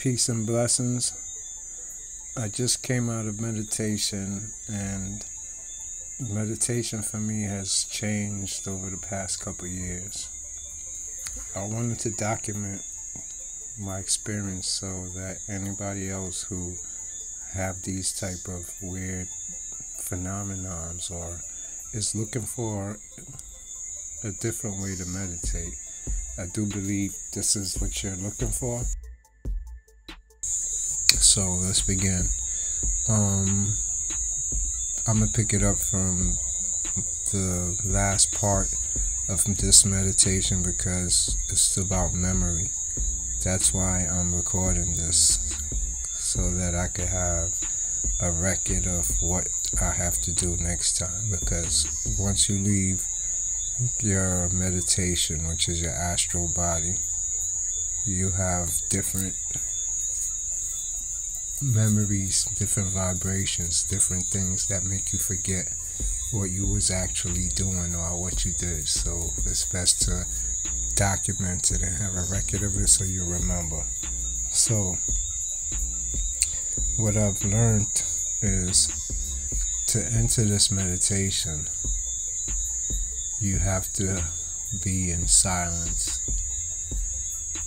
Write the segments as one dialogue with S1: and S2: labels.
S1: Peace and blessings. I just came out of meditation, and meditation for me has changed over the past couple years. I wanted to document my experience so that anybody else who have these type of weird phenomenons or is looking for a different way to meditate, I do believe this is what you're looking for. So let's begin. I'm gonna pick it up from the last part of this meditation because it's about memory. That's why I'm recording this, so that I could have a record of what I have to do next time. Because once you leave your meditation, which is your astral body, you have different memories, different vibrations, different things that make you forget what you was actually doing or what you did. So it's best to document it and have a record of it so you remember. So what I've learned is to enter this meditation, you have to be in silence.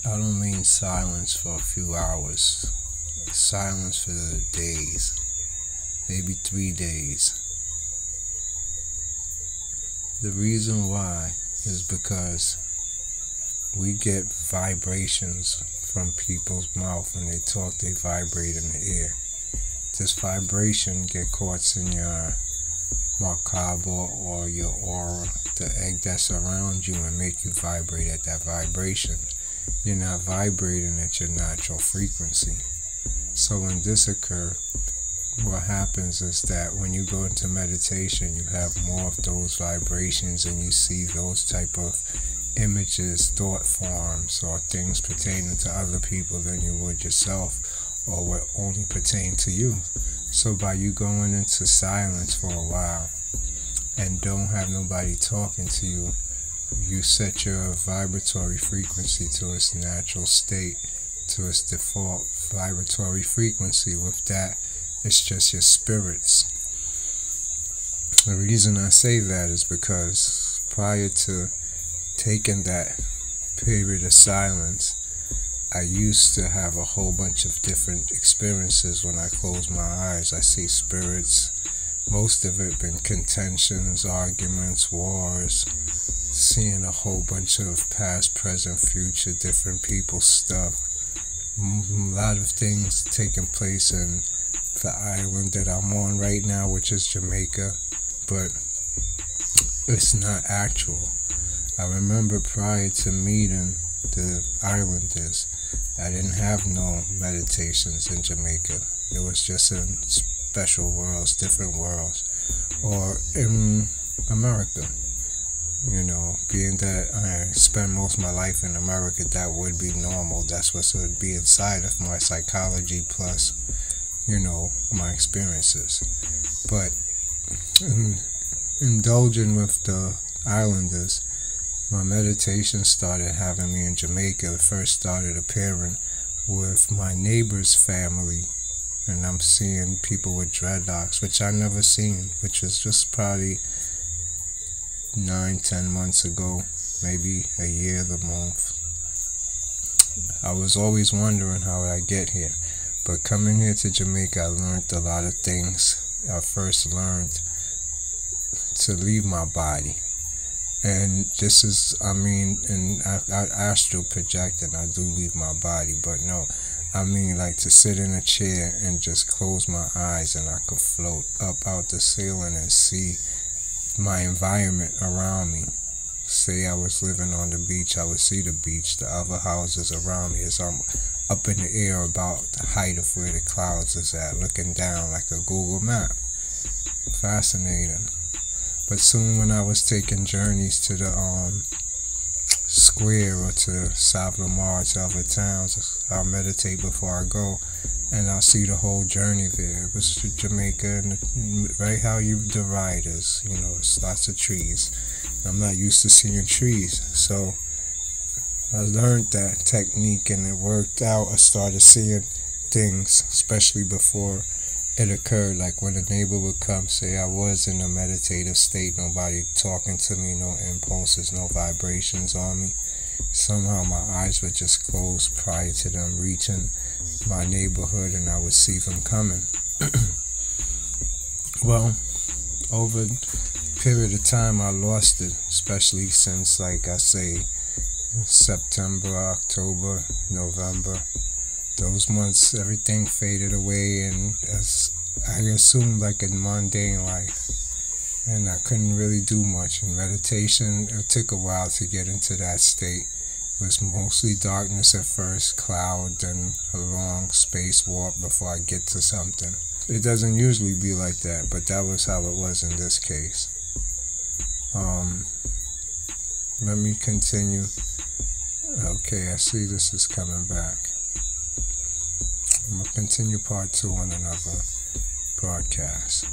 S1: I don't mean silence for a few hours. Silence for days, maybe 3 days. The reason why is because we get vibrations from people's mouth. When they talk, they vibrate in the air. This vibration get caught in your macabre or your aura, the egg that's around you, and make you vibrate at that vibration. You're not vibrating at your natural frequency. So when this occurs, what happens is that when you go into meditation, you have more of those vibrations and you see those type of images, thought forms, or things pertaining to other people than you would yourself, or what only pertain to you. So by you going into silence for a while and don't have nobody talking to you, you set your vibratory frequency to its natural state, to its default vibratory frequency. With that, it's just your spirits. The reason I say that is because prior to taking that period of silence, I used to have a whole bunch of different experiences. When I close my eyes, I see spirits. Most of it been contentions, arguments, wars, seeing a whole bunch of past, present, future, different people's stuff. A lot of things taking place in the island that I'm on right now, which is Jamaica, but it's not actual. I remember prior to meeting the islanders, I didn't have no meditations in Jamaica. It was just in special worlds, different worlds, or in America. You know, being that I spend most of my life in America, that would be normal. That's what would be inside of my psychology plus, my experiences. But indulging with the islanders, my meditation started having me in Jamaica. It first started appearing with my neighbor's family, and I'm seeing people with dreadlocks, which I never seen, which was just probably 9-10 months ago, maybe a year the month. I was always wondering how I get here, but coming here to Jamaica, I learned a lot of things. I first learned to leave my body, and this is, in astral projecting, I do leave my body, but no, like to sit in a chair and just close my eyes and I could float up out the ceiling and see my environment around me. Say I was living on the beach, I would see the beach, the other houses around me as I'm up in the air about the height of where the clouds is at, looking down like a Google map. Fascinating. But soon when I was taking journeys to the square or to South Lamar, to other towns, I'll meditate before I go, and I'll see the whole journey there. It was Jamaica, and right how the ride is, it's lots of trees. I'm not used to seeing trees, so I learned that technique and it worked out. I started seeing things, especially before it occurred. Like when a neighbor would come, say I was in a meditative state, nobody talking to me, no impulses, no vibrations on me. Somehow my eyes would just close prior to them reaching my neighborhood, and I would see them coming. Well, over a period of time, I lost it, especially since, like I say, September, October, November. Those months, everything faded away, and as I assumed, like a mundane life. And I couldn't really do much. In meditation, it took a while to get into that state. It was mostly darkness at first, cloud, then a long space warp before I get to something. It doesn't usually be like that, but that was how it was in this case. Let me continue. Okay, I see this is coming back. I'm going to continue part 2 on another broadcast.